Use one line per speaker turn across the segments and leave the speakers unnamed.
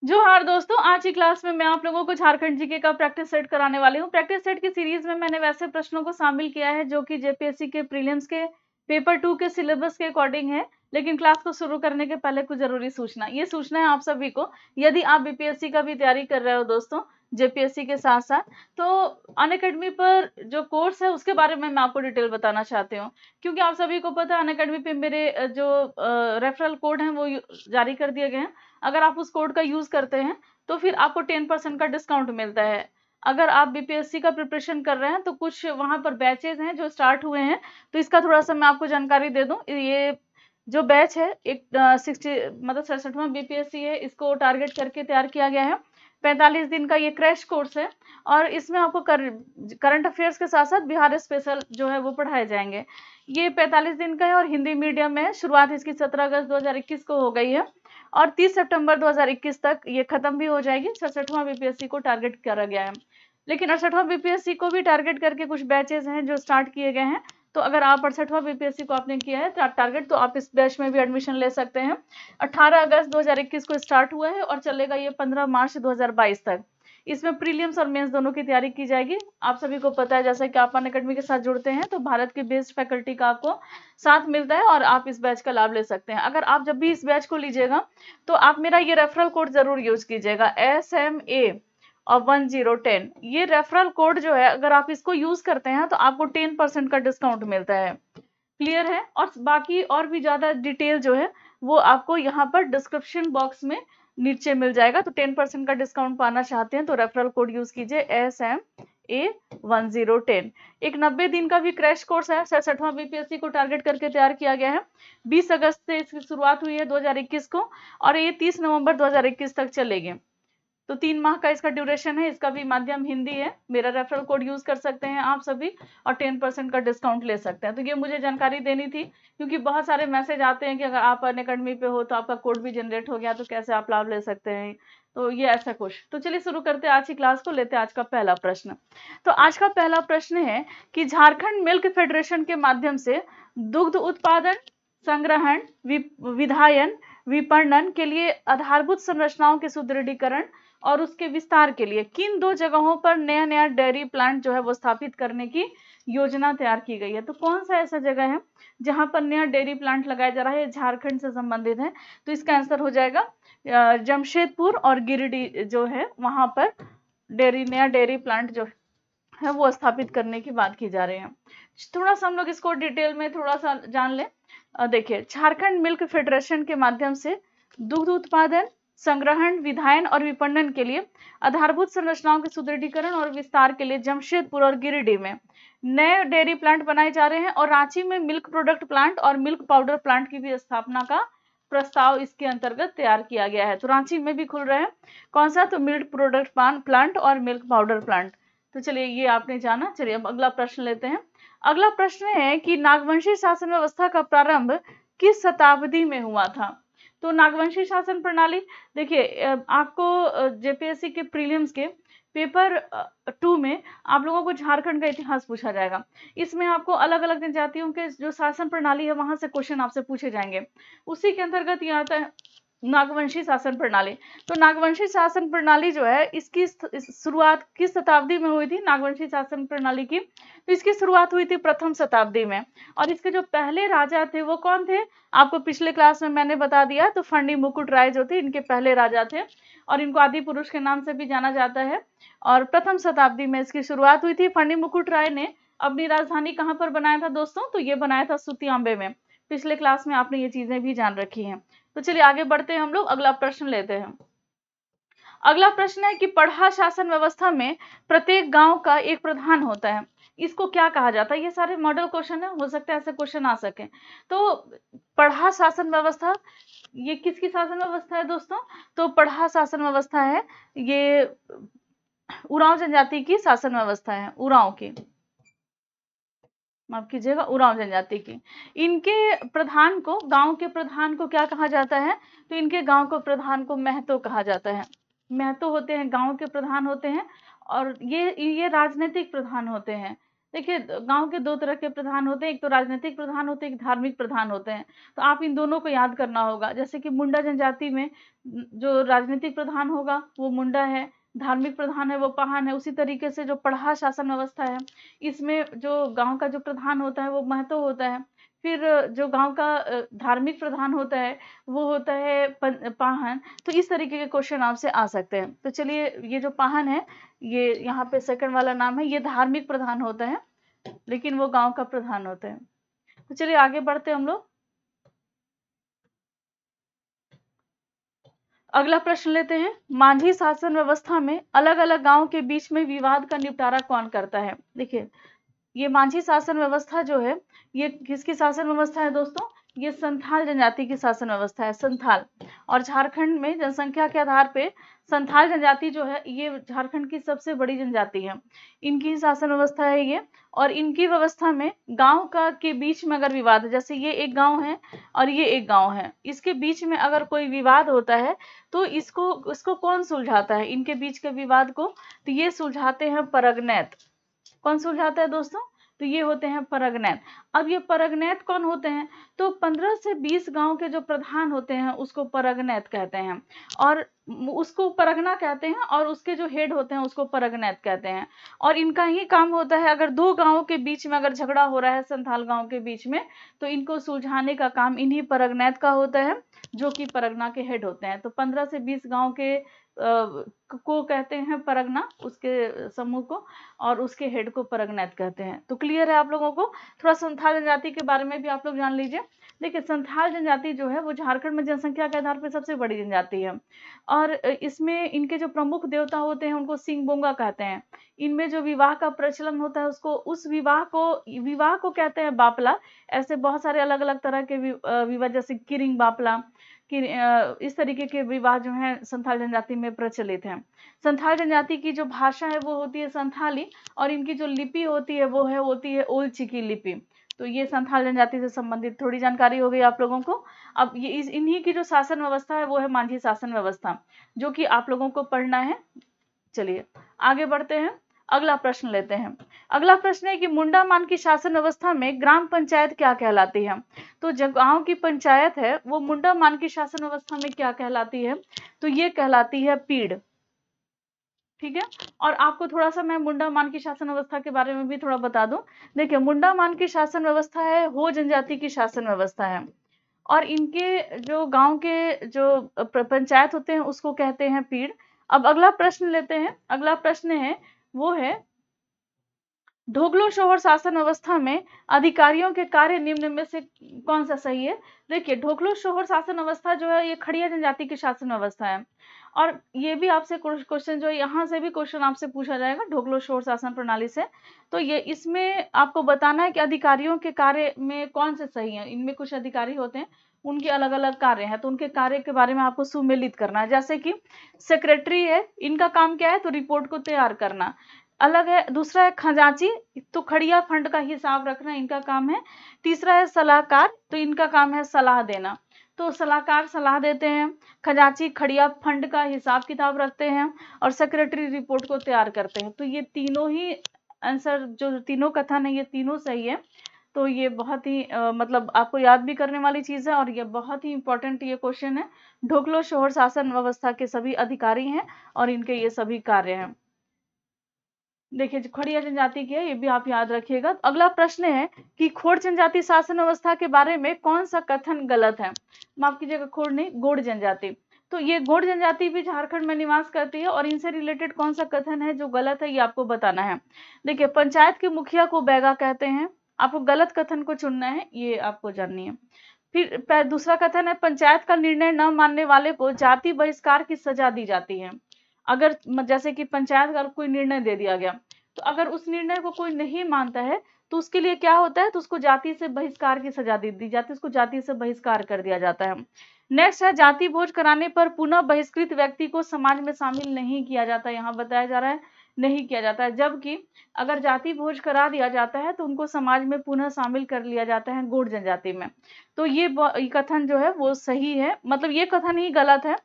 जोहार दोस्तों, आज की क्लास में मैं आप लोगों को झारखंड जीके का प्रैक्टिस सेट कराने वाली हूँ। प्रैक्टिस सेट की सीरीज में मैंने वैसे प्रश्नों को शामिल किया है जो कि जेपीएससी के प्रीलिम्स के पेपर 2 के सिलेबस के अकॉर्डिंग है। लेकिन क्लास को शुरू करने के पहले कुछ जरूरी सूचना, ये सूचना है आप सभी को, यदि आप बीपीएससी का भी तैयारी कर रहे हो दोस्तों जेपीएससी के साथ साथ, तो अनअकैडमी पर जो कोर्स है उसके बारे में मैं आपको डिटेल बताना चाहती हूँ। क्योंकि आप सभी को पता है अनअकैडमी पे मेरे जो रेफरल कोड हैं वो जारी कर दिए गए हैं। अगर आप उस कोड का यूज करते हैं तो फिर आपको 10% का डिस्काउंट मिलता है। अगर आप बीपीएससी का प्रिपरेशन कर रहे हैं तो कुछ वहां पर बैचेज हैं जो स्टार्ट हुए हैं, तो इसका थोड़ा सा मैं आपको जानकारी दे दूं। ये जो बैच है एक 60 मतलब 67वां बीपीएससी है, इसको टारगेट करके तैयार किया गया है। 45 दिन का ये क्रैश कोर्स है और इसमें आपको करंट अफेयर्स के साथ साथ बिहार स्पेशल जो है वो पढ़ाए जाएंगे। ये 45 दिन का है और हिंदी मीडियम में है। शुरुआत इसकी 17 अगस्त 2021 को हो गई है और 30 सितंबर 2021 तक ये खत्म भी हो जाएगी। 67वां बीपीएससी को टारगेट करा गया है, लेकिन 68वां बीपीएससी को भी टारगेट करके कुछ बैचेस हैं जो स्टार्ट किए गए हैं। तो अगर आप 68वां बीपीएससी को आपने किया है टारगेट, तो आप इस बैच में भी एडमिशन ले सकते हैं। 18 अगस्त 2021 को स्टार्ट हुआ है और चलेगा ये 15 मार्च 2022 तक। इसमें प्रीलिम्स और मेंस दोनों की तैयारी की जाएगी। आप सभी को पता है, जैसा कि आप अनअकैडमी के साथ जुड़ते हैं तो भारत के बेस्ट फैकल्टी का आपको साथ मिलता है और आप इस बैच का लाभ ले सकते हैं। अगर आप जब भी इस बैच को लीजिएगा तो आप मेरा ये रेफरल कोड जरूर यूज कीजिएगा, SMA और 1010। ये रेफरल कोड जो है अगर आप इसको यूज करते हैं तो आपको 10% का डिस्काउंट मिलता है। क्लियर है? और बाकी और भी ज्यादा डिटेल जो है वो आपको यहाँ पर डिस्क्रिप्शन बॉक्स में नीचे मिल जाएगा। तो 10% का डिस्काउंट पाना चाहते हैं तो रेफरल कोड यूज कीजिए SMA1010। एक 90 दिन का भी क्रैश कोर्स है, 67वां बीपीएससी को टारगेट करके तैयार किया गया है। 20 अगस्त से इसकी शुरुआत हुई है 2021 को और ये 30 नवंबर 2021 तक चलेगी। तो 3 माह का इसका ड्यूरेशन है। इसका भी माध्यम हिंदी है। मेरा रेफरल कोड यूज कर सकते हैं आप सभी और 10% का डिस्काउंट ले सकते हैं। तो ये मुझे जानकारी देनी थी क्योंकि बहुत सारे मैसेज आते हैं कि अगर आप अनअकैडमी पे हो तो आपका कोड भी जनरेट हो गया तो कैसे आप लाभ ले सकते हैं। तो ये ऐसा कुछ। तो चलिए शुरू करते हैं आज की क्लास को, लेते हैं आज का पहला प्रश्न। तो आज का पहला प्रश्न है कि झारखंड मिल्क फेडरेशन के माध्यम से दुग्ध उत्पादन, संग्रहण, विधायन, विपणन के लिए आधारभूत संरचनाओं के सुदृढ़ीकरण और उसके विस्तार के लिए किन 2 जगहों पर नया नया डेयरी प्लांट जो है वो स्थापित करने की योजना तैयार की गई है। तो कौन सा ऐसा जगह है जहां पर नया डेयरी प्लांट लगाया जा रहा है, झारखंड से संबंधित है। तो इसका आंसर हो जाएगा जमशेदपुर और गिरिडीह जो है वहां पर नया डेयरी प्लांट जो है वो स्थापित करने की बात की जा रही है। थोड़ा सा हम लोग इसको डिटेल में थोड़ा सा जान लें। देखिए, झारखंड मिल्क फेडरेशन के माध्यम से दुग्ध उत्पादन, संग्रहण, विधायन और विपणन के लिए आधारभूत संरचनाओं के सुदृढ़ीकरण और विस्तार के लिए जमशेदपुर और गिरिडीह में नए डेयरी प्लांट बनाए जा रहे हैं और रांची में मिल्क प्रोडक्ट प्लांट और मिल्क पाउडर प्लांट की भी स्थापना का प्रस्ताव इसके अंतर्गत तैयार किया गया है। तो रांची में भी खुल रहे हैं। कौन सा? तो मिल्क प्रोडक्ट प्लांट और मिल्क पाउडर प्लांट। तो चलिए ये आपने जाना। चलिए अब अगला प्रश्न लेते हैं। अगला प्रश्न है कि नागवंशी शासन व्यवस्था का प्रारंभ किस शताब्दी में हुआ था। तो नागवंशी शासन प्रणाली, देखिए आपको जेपीएससी के प्रीलिम्स के पेपर 2 में आप लोगों को झारखंड का इतिहास पूछा जाएगा। इसमें आपको अलग अलग जनजातियों के जो शासन प्रणाली है वहां से क्वेश्चन आपसे पूछे जाएंगे। उसी के अंतर्गत ये आता है नागवंशी शासन प्रणाली। तो नागवंशी शासन प्रणाली जो है इसकी शुरुआत किस शताब्दी में हुई थी? नागवंशी शासन प्रणाली की तो इसकी शुरुआत हुई थी प्रथम शताब्दी में। और इसके जो पहले राजा थे वो कौन थे? आपको पिछले क्लास में मैंने बता दिया। तो फंडी मुकुट राय जो थे इनके पहले राजा थे और इनको आदि पुरुष के नाम से भी जाना जाता है। और प्रथम शताब्दी में इसकी शुरुआत हुई थी। फंडी मुकुट राय ने अपनी राजधानी कहाँ पर बनाया था दोस्तों? तो ये बनाया था सुतियांबे में। पिछले क्लास में आपने ये चीजें भी जान रखी हैं। तो चलिए आगे बढ़ते हैं, हम लोग अगला प्रश्न लेते हैं। अगला प्रश्न है कि पढ़ा शासन व्यवस्था में प्रत्येक गांव का एक प्रधान होता है, इसको क्या कहा जाता है? ये सारे मॉडल क्वेश्चन है, हो सकता है ऐसे क्वेश्चन आ सके। तो पढ़ा शासन व्यवस्था ये किसकी शासन व्यवस्था है दोस्तों? तो पढ़ा शासन व्यवस्था है ये उरांव जनजाति की शासन व्यवस्था है। उरांव की, माफ कीजिएगा, उरांव जनजाति की। इनके प्रधान को, गांव के प्रधान को क्या कहा जाता है? तो इनके गांव को प्रधान को महतो कहा जाता है। महतो होते हैं, गांव के प्रधान होते हैं और ये राजनीतिक प्रधान होते हैं। देखिए गांव के दो तरह के प्रधान होते हैं, एक तो राजनीतिक प्रधान होते हैं, एक धार्मिक प्रधान होते हैं। तो आप इन दोनों को याद करना होगा। जैसे कि मुंडा जनजाति में जो राजनीतिक प्रधान होगा वो मुंडा है, धार्मिक प्रधान है वो पाहन है। उसी तरीके से जो पढ़ा शासन व्यवस्था है, इसमें जो गांव का जो प्रधान होता है वो महतो होता है। फिर जो गांव का धार्मिक प्रधान होता है वो होता है पाहन। तो इस तरीके के क्वेश्चन आपसे आ सकते हैं। तो चलिए, ये जो पाहन है, ये यहाँ पे सेकंड वाला नाम है, ये धार्मिक प्रधान होता है, लेकिन वो गांव का प्रधान होता है। तो चलिए आगे बढ़ते हैं हम लोग। अगला प्रश्न लेते हैं, मांझी शासन व्यवस्था में अलग अलग गांव के बीच में विवाद का निपटारा कौन करता है? देखिए, ये मांझी शासन व्यवस्था जो है, ये किसकी शासन व्यवस्था है दोस्तों? ये संथाल जनजाति की शासन व्यवस्था है, संथाल। और झारखंड में जनसंख्या के आधार पे संथाल जनजाति जो है, ये झारखंड की सबसे बड़ी जनजाति है, इनकी शासन व्यवस्था है ये। और इनकी व्यवस्था में गांव का के बीच में अगर विवाद है, जैसे ये एक गांव है और ये एक गांव है, इसके बीच में अगर कोई विवाद होता है तो इसको कौन सुलझाता है, इनके बीच के विवाद को? तो ये सुलझाते हैं परगनैत। कौन सुलझाता है दोस्तों? तो ये होते हैं परगनैत। अब ये परगनैत कौन होते हैं? तो 15 से 20 गांव के जो प्रधान होते हैं उसको परगनैत कहते हैं, और उसको परगना कहते हैं, और उसके जो हेड होते हैं उसको परगनैत कहते हैं। और इनका ही काम होता है, अगर दो गांवों के बीच में अगर झगड़ा हो रहा है संथाल गांव के बीच में, तो इनको सुलझाने का काम इन्हीं परगनैत का होता है, जो कि परगना के हेड होते हैं। तो 15 से 20 गांव के को कहते हैं परगना, उसके समूह को, और उसके हेड को परगनैत कहते हैं। तो क्लियर है आप लोगों को? थोड़ा संथाल जनजाति के बारे में भी आप लोग जान लीजिए। देखिए, संथाल जनजाति जो है वो झारखंड में जनसंख्या के आधार पर सबसे बड़ी जनजाति है, और इसमें इनके जो प्रमुख देवता होते हैं उनको सिंह बोंगा कहते हैं। इनमें जो विवाह का प्रचलन होता है उसको उस विवाह को कहते हैं बापला। ऐसे बहुत सारे अलग अलग तरह के विवाह, जैसे किरिंग बापला, कि इस तरीके के विवाह जो हैं संथाल जनजाति में प्रचलित हैं। संथाल जनजाति की जो भाषा है वो होती है संथाली, और इनकी जो लिपि होती है वो होती है ओल चिकी लिपि। तो ये संथाल जनजाति से संबंधित थोड़ी जानकारी हो गई आप लोगों को। अब ये इन्हीं की जो शासन व्यवस्था है वो है मांझी शासन व्यवस्था, जो कि आप लोगों को पढ़ना है। चलिए आगे बढ़ते हैं, अगला प्रश्न लेते हैं। अगला प्रश्न है कि मुंडा मान की शासन व्यवस्था में ग्राम पंचायत क्या कहलाती है? तो जो गांव की पंचायत है वो मुंडा मान की शासन व्यवस्था में क्या कहलाती है? तो ये कहलाती है पीड़। ठीक है, और आपको थोड़ा सा मैं मुंडा मान की शासन व्यवस्था के बारे में भी थोड़ा बता दूं। देखिए, मुंडा मान की शासन व्यवस्था है हो जनजाति की शासन व्यवस्था है, और इनके जो गांव के जो पंचायत होते हैं उसको कहते हैं पीड़। अब अगला प्रश्न लेते हैं। अगला प्रश्न है वो है, ढोकलो शोहर शासन व्यवस्था में अधिकारियों के कार्य निम्न में से कौन सा सही है? देखिए, ढोकलो शोहर शासन व्यवस्था जो है ये खड़िया जनजाति की शासन व्यवस्था है, और ये भी आपसे क्वेश्चन जो है यहाँ से भी क्वेश्चन आपसे पूछा जाएगा ढोकलो शोहर शासन प्रणाली से। तो ये इसमें आपको बताना है कि अधिकारियों के कार्य में कौन से सही है। इनमें कुछ अधिकारी होते हैं, उनके अलग अलग कार्य हैं, तो उनके कार्य के बारे में आपको सुमेलित करना है। जैसे कि सेक्रेटरी है, इनका काम क्या है? तो रिपोर्ट को तैयार करना अलग है। दूसरा है खजांची, तो खड़िया फंड का हिसाब रखना इनका काम है। तीसरा है सलाहकार, तो इनका काम है सलाह देना। तो सलाहकार सलाह देते हैं, खजांची खड़िया फंड का हिसाब किताब रखते हैं, और सेक्रेटरी रिपोर्ट को तैयार करते हैं। तो ये तीनों ही आंसर, जो तीनों कथन है, ये तीनों सही है। तो ये बहुत ही मतलब आपको याद भी करने वाली चीज है, और ये बहुत ही इंपॉर्टेंट ये क्वेश्चन है। ढोकलो शोहर शासन व्यवस्था के सभी अधिकारी हैं और इनके ये सभी कार्य हैं। देखिए, जो खड़िया जनजाति की है ये भी आप याद रखिएगा। तो अगला प्रश्न है कि खोड़ जनजाति शासन व्यवस्था के बारे में कौन सा कथन गलत है? माफ कीजिएगा, खोड़ नहीं, गोड़ जनजाति। तो ये गोड़ जनजाति भी झारखंड में निवास करती है, और इनसे रिलेटेड कौन सा कथन है जो गलत है ये आपको बताना है। देखिए, पंचायत के मुखिया को बैगा कहते हैं, आपको गलत कथन को चुनना है, ये आपको जाननी है। फिर दूसरा कथन है, पंचायत का निर्णय न मानने वाले को जाति बहिष्कार की सजा दी जाती है। अगर जैसे कि पंचायत का कोई निर्णय दे दिया गया, तो अगर उस निर्णय को कोई नहीं मानता है तो उसके लिए क्या होता है? तो उसको जाति से बहिष्कार की सजा दे दी जाती है, उसको जाति से बहिष्कार कर दिया जाता है। नेक्स्ट है, जाति भोज कराने पर पुनः बहिष्कृत व्यक्ति को समाज में शामिल नहीं किया जाता। यहाँ बताया जा रहा है नहीं किया जाता है, जबकि अगर जाति भोज करा दिया जाता है तो उनको समाज में पुनः शामिल कर लिया जाता है गोड़ जनजाति में। तो ये कथन जो है वो सही है, मतलब ये कथन ही गलत है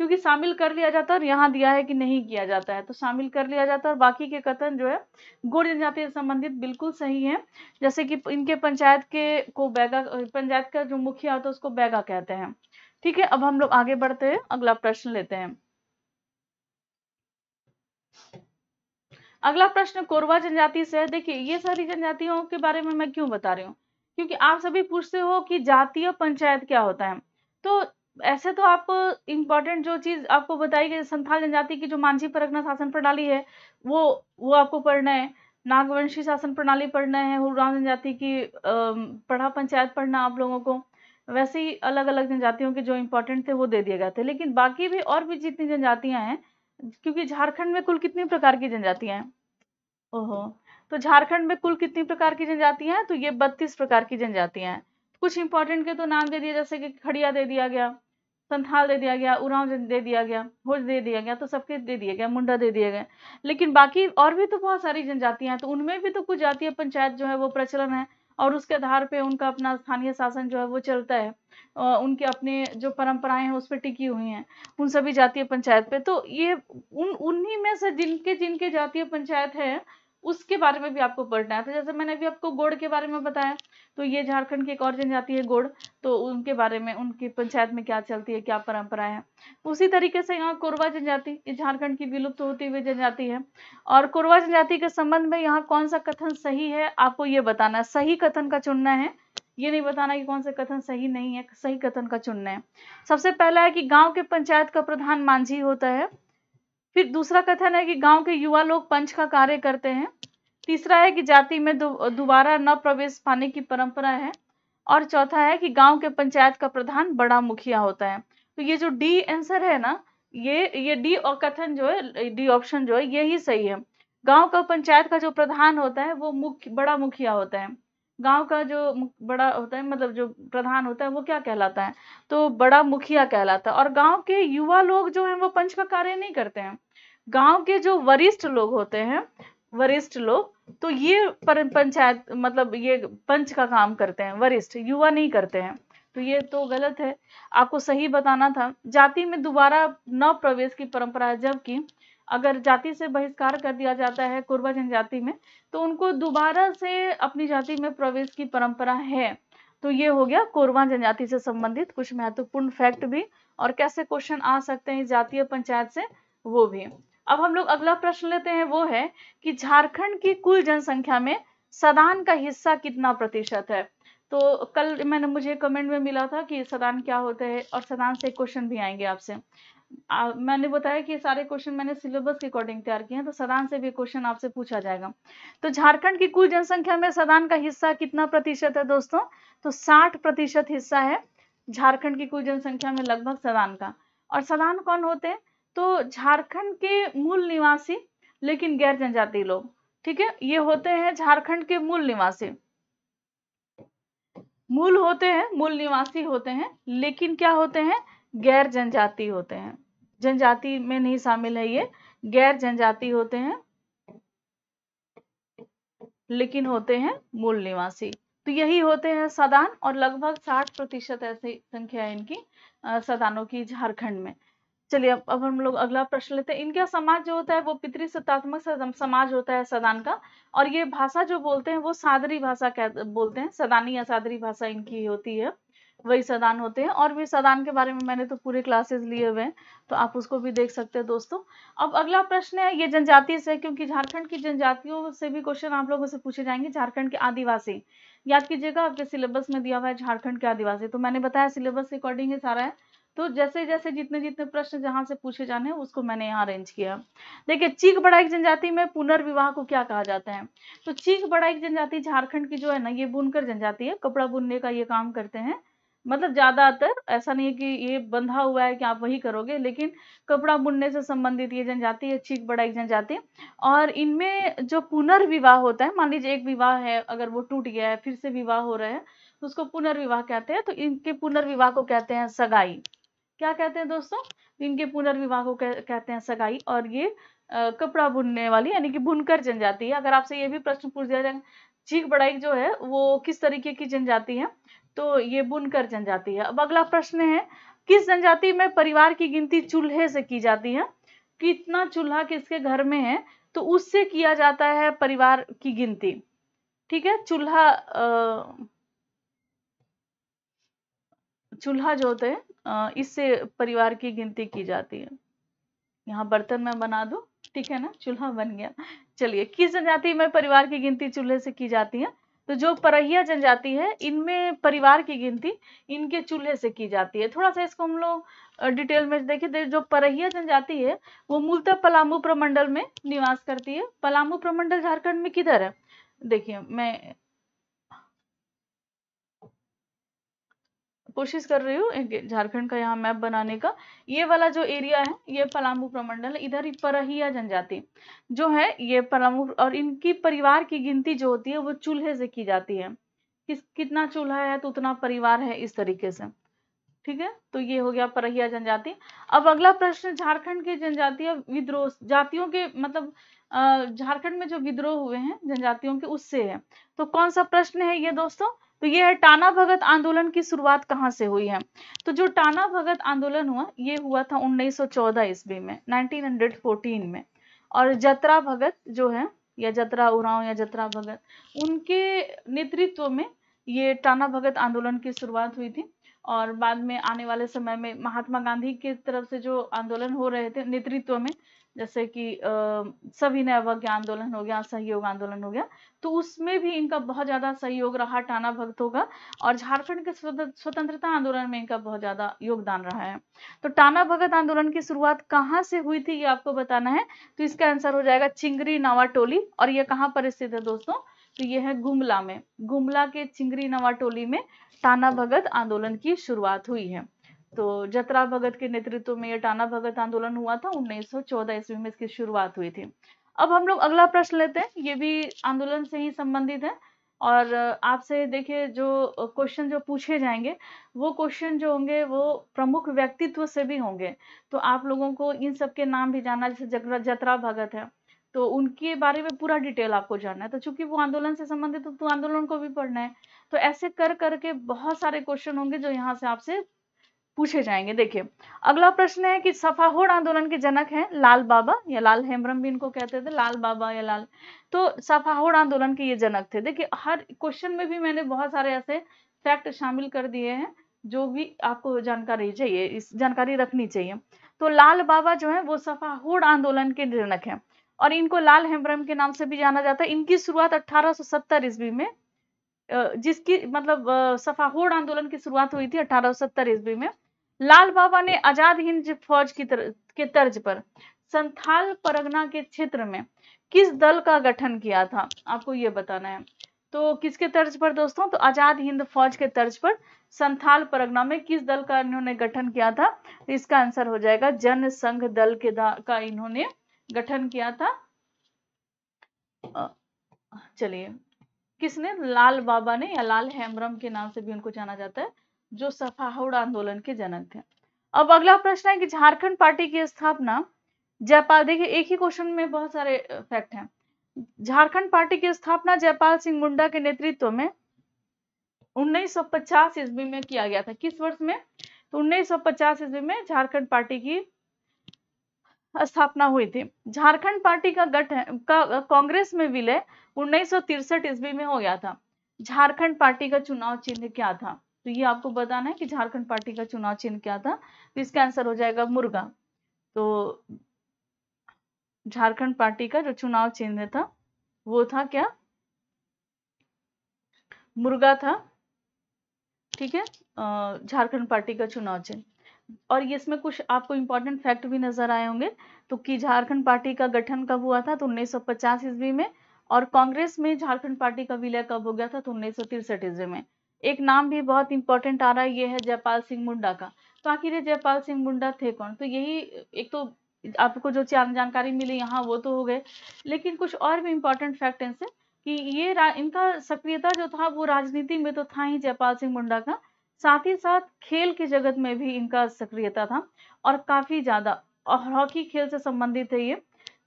क्योंकि शामिल कर लिया जाता है और यहाँ दिया है कि नहीं किया जाता है, तो शामिल कर लिया जाता है और बाकी के कथन जो है गौड़ जनजाति से संबंधित बिल्कुल सही है। जैसे कि इनके पंचायत के को बैगा, पंचायत का जो मुखिया होता है उसको बैगा कहते हैं। ठीक है, अब हम लोग आगे बढ़ते हैं, अगला प्रश्न लेते हैं। अगला प्रश्न कोरवा जनजाति से है। देखिए ये सारी जनजातियों के बारे में मैं क्यों बता रही हूँ, क्योंकि आप सभी पूछते हो कि जातीय पंचायत क्या होता है। तो ऐसे तो आपको इम्पोर्टेंट जो चीज आपको बताई गई, संथाल जनजाति की जो मांझी परगना शासन प्रणाली है वो आपको पढ़ना है, नागवंशी शासन प्रणाली पढ़ना है, उरांव जनजाति की पढ़ा पंचायत पढ़ना आप लोगों को। वैसे ही अलग अलग जनजातियों के जो इम्पोर्टेंट थे वो दे दिए गए थे, लेकिन बाकी भी और भी जितनी जनजातियां हैं, क्योंकि झारखंड में कुल कितनी प्रकार की जनजातियां हैं, ओहो, तो झारखंड में कुल कितनी प्रकार की जनजातियां हैं, तो ये 32 प्रकार की जनजातियां हैं। कुछ इंपॉर्टेंट के तो नाम दे दिए, जैसे कि खड़िया दे दिया गया, संथाल दे दिया गया, उरांव दे दिया गया, भोज दे दिया गया, तो सबके दे दिए गए, मुंडा दे दिए गए। लेकिन बाकी और भी तो बहुत सारी जनजातियां हैं, तो उनमें भी तो कुछ जातीय पंचायत जो है वो प्रचलन है, और उसके आधार पे उनका अपना स्थानीय शासन जो है वो चलता है, उनके अपने जो परंपराएं हैं उस पर टिकी हुई हैं उन सभी जातीय पंचायत पे। तो ये उन्हीं में से जिनके जिनके जातीय पंचायत है उसके बारे में भी आपको पढ़ना है। तो जैसे मैंने अभी आपको गोड़ के बारे में बताया, तो ये झारखंड की एक और जनजाति है गोड़, तो उनके बारे में, उनकी पंचायत में क्या चलती है, क्या परंपराएं हैं। उसी तरीके से यहाँ कोरवा जनजाति, ये झारखंड की विलुप्त होती हुई जनजाति है, और कोरवा जनजाति के संबंध में यहाँ कौन सा कथन सही है आपको ये बताना है, सही कथन का चुनना है, ये नहीं बताना कि कौन से कथन सही नहीं है, सही कथन का चुनना है। सबसे पहला है कि गांव के पंचायत का प्रधान मांझी होता है। फिर दूसरा कथन है कि गांव के युवा लोग पंच का कार्य करते हैं। तीसरा है कि जाति में दोबारा न प्रवेश पाने की परंपरा है। और चौथा है कि गांव के पंचायत का प्रधान बड़ा मुखिया होता है। तो ये जो डी आंसर है ना, ये डी और कथन जो है, डी ऑप्शन जो है यही सही है। गांव का पंचायत का जो प्रधान होता है वो बड़ा मुखिया होता है। गांव का जो बड़ा होता है, मतलब जो प्रधान होता है वो क्या कहलाता है, तो बड़ा मुखिया कहलाता है। और गांव के युवा लोग जो हैं वो पंच का कार्य नहीं करते हैं। गांव के जो वरिष्ठ लोग होते हैं, वरिष्ठ लोग, तो ये पंचायत मतलब ये पंच का काम करते हैं, वरिष्ठ, युवा नहीं करते हैं। तो ये तो गलत है, आपको सही बताना था। जाति में दोबारा न प्रवेश की परंपरा है, जबकि अगर जाति से बहिष्कार कर दिया जाता है कोरवा जनजाति में, तो उनको दोबारा से अपनी जाति में प्रवेश की परंपरा है। तो ये हो गया कोरवा जनजाति से संबंधित कुछ महत्वपूर्ण फैक्ट भी, और कैसे क्वेश्चन आ सकते हैं जातीय पंचायत से वो भी। अब हम लोग अगला प्रश्न लेते हैं, वो है कि झारखंड की कुल जनसंख्या में सदान का हिस्सा कितना प्रतिशत है। तो कल मुझे कमेंट में मिला था कि सदान क्या होते हैं, और सदान से क्वेश्चन भी आएंगे आपसे। मैंने बताया कि सारे क्वेश्चन मैंने सिलेबस के अकॉर्डिंग तैयार किए हैं, तो सदान से भी क्वेश्चन आपसे पूछा जाएगा। तो झारखंड की कुल जनसंख्या में सदान का हिस्सा कितना प्रतिशत है दोस्तों, तो 60% हिस्सा है झारखंड की कुल जनसंख्या में लगभग सदान का। और सदान कौन होते हैं, तो झारखंड के मूल निवासी लेकिन गैर जनजाति लोग, ठीक है, ये होते हैं झारखंड के मूल निवासी, मूल होते हैं, मूल निवासी होते हैं, लेकिन क्या होते हैं, गैर जनजाति होते हैं, जनजाति में नहीं शामिल है ये, गैर जनजाति होते हैं लेकिन होते हैं मूल निवासी। तो यही होते हैं सदान, और लगभग 60% ऐसी संख्या है इनकी सदानों की झारखंड में। चलिए अब हम लोग अगला प्रश्न लेते हैं। इनका समाज जो होता है वो पितृसत्तात्मक समाज होता है सदान का, और ये भाषा जो बोलते हैं वो सादरी भाषा बोलते हैं, सदानी या सादरी भाषा इनकी होती है, वही सदान होते हैं। और भी सदान के बारे में मैंने तो पूरे क्लासेस लिए हुए हैं, तो आप उसको भी देख सकते हैं दोस्तों। अब अगला प्रश्न है, ये जनजाति से, क्योंकि झारखंड की जनजातियों से भी क्वेश्चन आप लोगों से पूछे जाएंगे। झारखंड के आदिवासी, याद कीजिएगा आपके सिलेबस में दिया हुआ है झारखंड के आदिवासी, तो मैंने बताया सिलेबस के अकॉर्डिंग ही सारा है। तो जैसे जैसे जितने जितने प्रश्न जहां से पूछे जाने हैं उसको मैंने यहाँ अरेंज किया। देखिए चीक बड़ाइक जनजाति में पुनर्विवाह को क्या कहा जाता है, तो चीक बड़ाइक जनजाति झारखंड की जो है ना, ये बुनकर जनजाति है, कपड़ा बुनने का ये काम करते हैं। मतलब ज्यादातर ऐसा नहीं है कि ये बंधा हुआ है कि आप वही करोगे, लेकिन कपड़ा बुनने से संबंधित ये जनजाति है चीक बड़ाइक जनजाति। और इनमें जो पुनर्विवाह होता है, मान लीजिए एक विवाह है, अगर वो टूट गया है, फिर से विवाह हो रहा है, तो उसको पुनर्विवाह कहते हैं। तो इनके पुनर्विवाह को कहते हैं सगाई। क्या कहते हैं दोस्तों, इनके पुनर्विवाह को कहते हैं सगाई। और ये कपड़ा बुनने वाली यानी कि बुनकर जनजाति है। अगर आपसे ये भी प्रश्न पूछ दिया जाए चीक बड़ाइक जो है वो किस तरीके की जनजाति है, तो ये बुनकर जनजाति है। अब अगला प्रश्न है, किस जनजाति में परिवार की गिनती चूल्हे से की जाती है? कितना चूल्हा किसके घर में है तो उससे किया जाता है परिवार की गिनती। ठीक है, चूल्हा चूल्हा जो होते हैं इससे परिवार की गिनती की जाती है। यहाँ बर्तन में बना दो, ठीक है ना, चूल्हा बन गया। चलिए, किस जनजाति में परिवार की गिनती चूल्हे से की जाती है? तो जो परहिया जनजाति है इनमें परिवार की गिनती इनके चूल्हे से की जाती है। थोड़ा सा इसको हम लोग डिटेल में देखिए। जो परहिया जनजाति है वो मूलतः पलामू प्रमंडल में निवास करती है। पलामू प्रमंडल झारखंड में किधर है? देखिए, मैं कोशिश कर रही हूँ झारखंड का यहाँ मैप बनाने का। ये वाला जो एरिया है ये पलामू प्रमंडल, इधर ही परहिया जनजाति जो है ये पलामू, और इनकी परिवार की गिनती जो होती है वो चूल्हे से की जाती है। कितना चूल्हा है तो उतना परिवार है, इस तरीके से। ठीक है, तो ये हो गया परहिया जनजाति। अब अगला प्रश्न, झारखंड के जनजातीय विद्रोह जातियों के मतलब झारखंड में जो विद्रोह हुए हैं जनजातियों के उससे है। तो कौन सा प्रश्न है ये दोस्तों? तो ये है टाना भगत आंदोलन की शुरुआत कहाँ से हुई है? तो जो टाना भगत आंदोलन हुआ ये हुआ था 1914 ईस्वी में, 1914 में। और जतरा भगत जो है, या जतरा उरांव या जतरा भगत, उनके नेतृत्व में ये टाना भगत आंदोलन की शुरुआत हुई थी। और बाद में आने वाले समय में महात्मा गांधी की तरफ से जो आंदोलन हो रहे थे नेतृत्व में, जैसे कि सविनय अवज्ञा आंदोलन हो गया, सहयोग आंदोलन हो गया, तो उसमें भी इनका बहुत ज्यादा सहयोग रहा टाना भगतों का। और झारखंड के स्वतंत्रता आंदोलन में इनका बहुत ज्यादा योगदान रहा है। तो टाना भगत आंदोलन की शुरुआत कहाँ से हुई थी ये आपको बताना है। तो इसका आंसर हो जाएगा चिंगरी नवा टोली। और ये कहाँ पर स्थित है दोस्तों? तो ये है गुमला में। गुमला के चिंगरी नवा टोली में टाना भगत आंदोलन की शुरुआत हुई है। तो जतरा भगत के नेतृत्व में यह टाना भगत आंदोलन हुआ था 1914 ईस्वी में, इसकी शुरुआत हुई थी। अब हम लोग अगला प्रश्न लेते हैं, ये भी आंदोलन से ही संबंधित है। और आपसे देखिए जो क्वेश्चन जो पूछे जाएंगे वो क्वेश्चन जो होंगे वो प्रमुख व्यक्तित्व से भी होंगे। तो आप लोगों को इन सब के नाम भी जानना, जैसे जतरा भगत है तो उनके बारे में पूरा डिटेल आपको जानना है। तो चूंकि वो आंदोलन से संबंधित तो आंदोलन को भी पढ़ना है। तो ऐसे कर करके बहुत सारे क्वेश्चन होंगे जो यहाँ से आपसे पूछे जाएंगे। देखिए, अगला प्रश्न है कि सफाहोड़ आंदोलन के जनक हैं लाल बाबा, या लाल हेम्ब्रम भी इनको कहते थे, लाल बाबा या लाल। तो सफाहोड़ आंदोलन के ये जनक थे। देखिए, हर क्वेश्चन में भी मैंने बहुत सारे ऐसे फैक्ट शामिल कर दिए हैं जो भी आपको जानकारी चाहिए, इस जानकारी रखनी चाहिए। तो लाल बाबा जो है वो सफाहोड़ आंदोलन के जनक हैं और इनको लाल हेम्ब्रम के नाम से भी जाना जाता है। इनकी शुरुआत 1870 ईस्वी में, जिसकी मतलब सफाहोड़ आंदोलन की शुरुआत हुई थी 1870 ईस्वी में। लाल बाबा ने आजाद हिंद फौज के तर्ज पर संथाल परगना के क्षेत्र में किस दल का गठन किया था? आपको ये बताना है। तो किसके तर्ज पर दोस्तों? तो आजाद हिंद फौज के तर्ज पर संथाल परगना में किस दल का इन्होंने गठन किया था? तो इसका आंसर हो जाएगा जन संघ दल का इन्होंने गठन किया था। चलिए, किसने? लाल बाबा ने, या लाल हेम्ब्रम के नाम से भी उनको जाना जाता है, जो सफाहोड़ आंदोलन के जनक थे। अब अगला प्रश्न है कि झारखंड पार्टी की स्थापना जयपाल, देखिए एक ही क्वेश्चन में बहुत सारे फैक्ट हैं। झारखंड पार्टी की स्थापना जयपाल सिंह मुंडा के नेतृत्व में 1950 ईस्वी में किया गया था। किस वर्ष में? तो 1950 ईस्वी में झारखंड पार्टी की स्थापना हुई थी। झारखंड पार्टी का गठन कांग्रेस में विलय 1963 ईस्वी में हो गया था। झारखंड पार्टी का चुनाव चिन्ह क्या था? तो ये आपको बताना है कि झारखंड पार्टी का चुनाव चिन्ह क्या था। तो इसका आंसर हो जाएगा मुर्गा। तो झारखंड पार्टी का जो चुनाव चिन्ह था वो था क्या? मुर्गा था। ठीक है, झारखंड पार्टी का चुनाव चिन्ह। और ये इसमें कुछ आपको इंपॉर्टेंट फैक्ट भी नजर आए होंगे। तो कि झारखंड पार्टी का गठन कब हुआ था? तो 1950 ईस्वी में। और कांग्रेस में झारखंड पार्टी का विलय कब हो गया था? तो 1963 ईस्वी में। एक नाम भी बहुत इंपॉर्टेंट आ रहा है, ये है जयपाल सिंह मुंडा का। तो आखिर ये जयपाल सिंह मुंडा थे कौन? तो यही एक तो आपको जो जानकारी मिली यहाँ वो तो हो गए, लेकिन कुछ और भी इंपॉर्टेंट फैक्ट इनसे कि ये इनका सक्रियता जो था वो राजनीति में तो था ही जयपाल सिंह मुंडा का, साथ ही साथ खेल के जगत में भी इनका सक्रियता था और काफी ज्यादा। और हॉकी खेल से संबंधित है ये।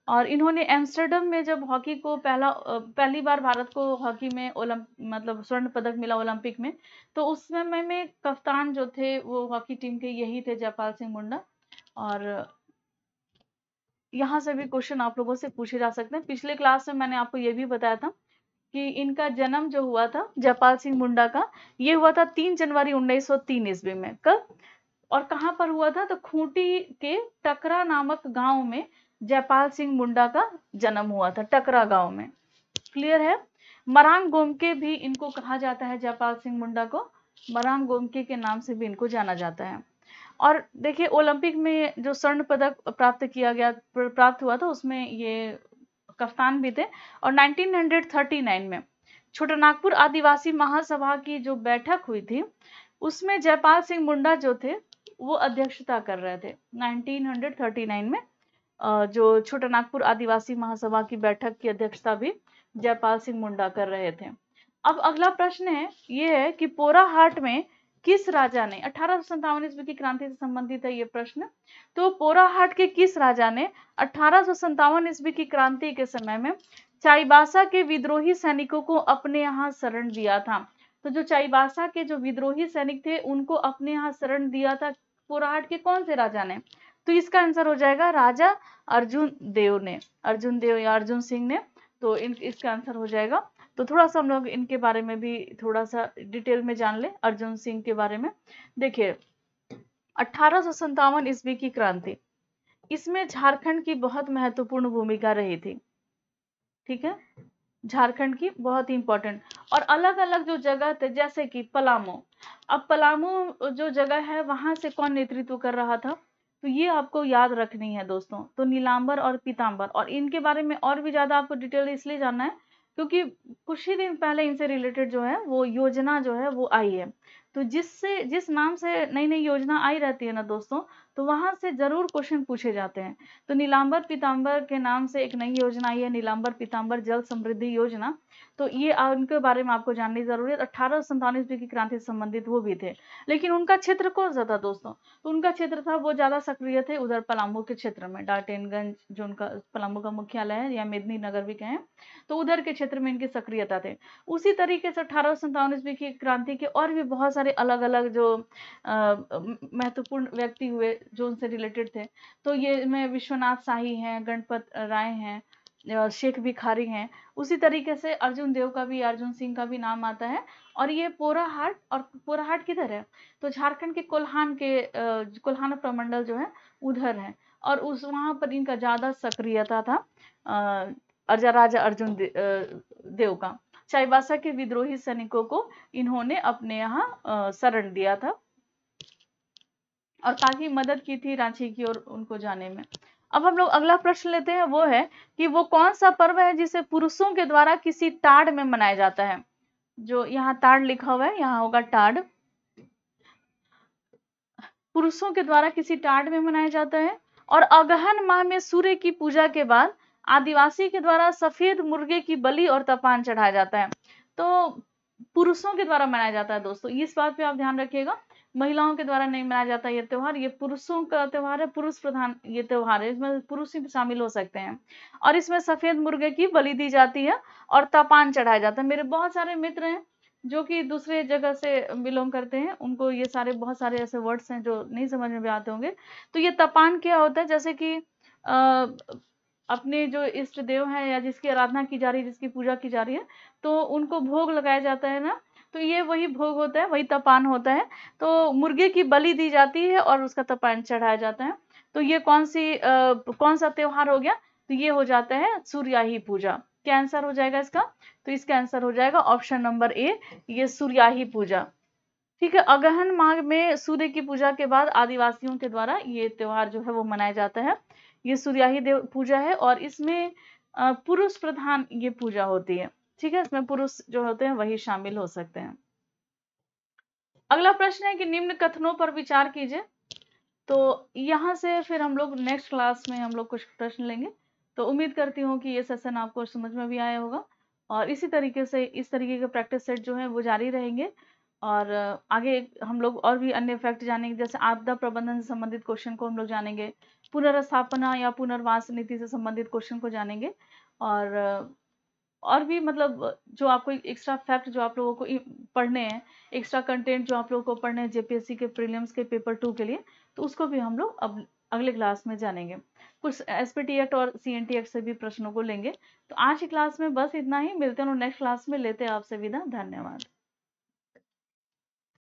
और इन्होंने एम्स्टर्डम में जब हॉकी को पहली बार भारत को हॉकी में मतलब स्वर्ण पदक मिला ओलंपिक में, तो उस समय में कप्तान जो थे वो हॉकी टीम के यही थे, जयपाल सिंह मुंडा। और यहाँ से भी क्वेश्चन आप लोगों से पूछे जा सकते हैं। पिछले क्लास में मैंने आपको ये भी बताया था कि इनका जन्म जो हुआ था जयपाल सिंह मुंडा का, ये हुआ था 3 जनवरी 1903 ईस्वी में। कब और कहाँ पर हुआ था? तो खूंटी के टकरा नामक गांव में जयपाल सिंह मुंडा का जन्म हुआ था, टकरा गांव में। क्लियर है? मरांग गोमके भी इनको कहा जाता है, जयपाल सिंह मुंडा को मरांग गोमके के नाम से भी इनको जाना जाता है। और देखिए ओलंपिक में जो स्वर्ण पदक प्राप्त हुआ था, उसमें ये कप्तान भी थे। और 1939 में छोटानागपुर आदिवासी महासभा की जो बैठक हुई थी, उसमें जयपाल सिंह मुंडा जो थे वो अध्यक्षता कर रहे थे। 1939 में जो छोटानागपुर आदिवासी महासभा की बैठक की अध्यक्षता भी जयपाल सिंह मुंडा कर रहे थे। अब अगला प्रश्न है, ये है कि पोराहाट में किस राजा ने 1857 ईस्वी की क्रांति से संबंधित है ये प्रश्न। तो पोराहाट के किस राजा ने 1857 ईस्वी की क्रांति के समय में चाईबासा के विद्रोही सैनिकों को अपने यहाँ शरण दिया था? तो जो चाईबासा के जो विद्रोही सैनिक थे उनको अपने यहाँ शरण दिया था पोराहाट के कौन से राजा ने? तो इसका आंसर हो जाएगा राजा अर्जुन देव ने, अर्जुन देव या अर्जुन सिंह ने। तो इसका आंसर हो जाएगा। तो थोड़ा सा हम लोग इनके बारे में भी थोड़ा सा डिटेल में जान ले, अर्जुन सिंह के बारे में। देखिए 1857 ईस्वी की क्रांति, इसमें झारखंड की बहुत महत्वपूर्ण भूमिका रही थी। ठीक है, झारखंड की बहुत ही इंपॉर्टेंट। और अलग अलग जो जगह थे, जैसे कि पलामू, अब पलामू जो जगह है वहां से कौन नेतृत्व कर रहा था? तो ये आपको याद रखनी है दोस्तों। तो नीलांबर और पीतांबर, और इनके बारे में और भी ज्यादा आपको डिटेल इसलिए जानना है क्योंकि कुछ ही दिन पहले इनसे रिलेटेड जो है वो योजना जो है वो आई है। तो जिस नाम से नई नई योजना आई रहती है ना दोस्तों, तो वहां से जरूर क्वेश्चन पूछे जाते हैं। तो नीलांबर पीतांबर के नाम से एक नई योजना आई है, नीलांबर पीतांबर जल समृद्धि योजना। तो ये उनके बारे में आपको जानने की जरूरत। 1857 ईस्वी की क्रांति से संबंधित वो भी थे, लेकिन उनका क्षेत्र कौन सा था दोस्तों? तो उनका क्षेत्र था, वो ज्यादा सक्रिय थे उधर पलामू के क्षेत्र में, डाल्टनगंज जो उनका पलामू का मुख्यालय है, या मेदिनीनगर भी कहें, तो उधर के क्षेत्र में इनकी सक्रियता थे। उसी तरीके से 1857 ईस्वी की क्रांति के और भी बहुत सारे अलग अलग जो महत्वपूर्ण व्यक्ति हुए जो उनसे रिलेटेड थे। तो ये में विश्वनाथ शाही हैं, गणपत राय हैं, शेख भिखारी हैं। उसी तरीके से अर्जुन देव का भी, अर्जुन सिंह का भी नाम आता है। और ये पोराहाट, और पोराहाट किधर है? तो झारखंड के कोल्हान प्रमंडल जो है उधर है। और उस वहां पर इनका ज्यादा सक्रियता था राजा अर्जुन देव का। चाईबासा के विद्रोही सैनिकों को इन्होंने अपने यहाँ शरण दिया था और काफी मदद की थी रांची की ओर उनको जाने में। अब हम लोग अगला प्रश्न लेते हैं, वो है कि वो कौन सा पर्व है जिसे पुरुषों के द्वारा किसी टाड़ में मनाया जाता है? जो यहाँ टाड़ लिखा हुआ है, यहाँ होगा टाड़। पुरुषों के द्वारा किसी टाड़ में मनाया जाता है। और अगहन माह में सूर्य की पूजा के बाद आदिवासी के द्वारा सफेद मुर्गे की बलि और तपान चढ़ाया जाता है। तो पुरुषों के द्वारा मनाया जाता है दोस्तों, इस बात पे आप ध्यान रखिएगा। महिलाओं के द्वारा नहीं मनाया जाता ये त्योहार, ये पुरुषों का त्योहार है, पुरुष प्रधान ये त्योहार है, इसमें पुरुष ही शामिल हो सकते हैं। और इसमें सफेद मुर्गे की बलि दी जाती है और तपान चढ़ाया जाता है। मेरे बहुत सारे मित्र हैं जो कि दूसरे जगह से बिलोंग करते हैं, उनको ये सारे बहुत सारे ऐसे वर्ड्स हैं जो नहीं समझ में भी आते होंगे। तो ये तपान क्या होता है? जैसे कि अपने जो इष्ट देव हैं या जिसकी आराधना की जा रही है, जिसकी पूजा की जा रही है, तो उनको भोग लगाया जाता है ना, तो ये वही भोग होता है, वही तपान होता है। तो मुर्गे की बलि दी जाती है और उसका तपान चढ़ाया जाता है। तो ये कौन सा त्योहार हो गया? तो ये हो जाता है सूर्याही पूजा। क्या आंसर हो जाएगा इसका? तो इसका आंसर हो जाएगा ऑप्शन नंबर ए, ये सूर्याही पूजा। ठीक है, अगहन माह में सूर्य की पूजा के बाद आदिवासियों के द्वारा ये त्योहार जो है वो मनाया जाता है। ये सूर्याही देव पूजा है और इसमें पुरुष प्रधान ये पूजा होती है। ठीक है, इसमें पुरुष जो होते हैं वही शामिल हो सकते हैं। अगला प्रश्न है कि निम्न कथनों पर विचार कीजिए। तो यहाँ से फिर हम लोग नेक्स्ट क्लास में हम लोग कुछ प्रश्न लेंगे। तो उम्मीद करती हूँ कि ये सेशन आपको समझ में भी आया होगा और इसी तरीके से इस तरीके के प्रैक्टिस सेट जो है वो जारी रहेंगे। और आगे हम लोग और भी अन्य फैक्ट जानेंगे, जैसे आपदा प्रबंधन से संबंधित क्वेश्चन को हम लोग जानेंगे, पुनर्स्थापना या पुनर्वास नीति से संबंधित क्वेश्चन को जानेंगे, और भी मतलब जो आपको एक्स्ट्रा फैक्ट जो आप लोगों को पढ़ने हैं, एक्स्ट्रा कंटेंट जो आप लोगों को पढ़ने हैं जेपीएससी के प्रीलिम्स के पेपर 2 के लिए, तो उसको भी हम लोग अब अगले क्लास में जानेंगे। कुछ एसपीटी एक्ट और सीएनटी एक्ट से भी प्रश्नों को लेंगे। तो आज की क्लास में बस इतना ही, मिलते हैं नेक्स्ट क्लास में, लेते हैं आपसे विदा, धन्यवाद।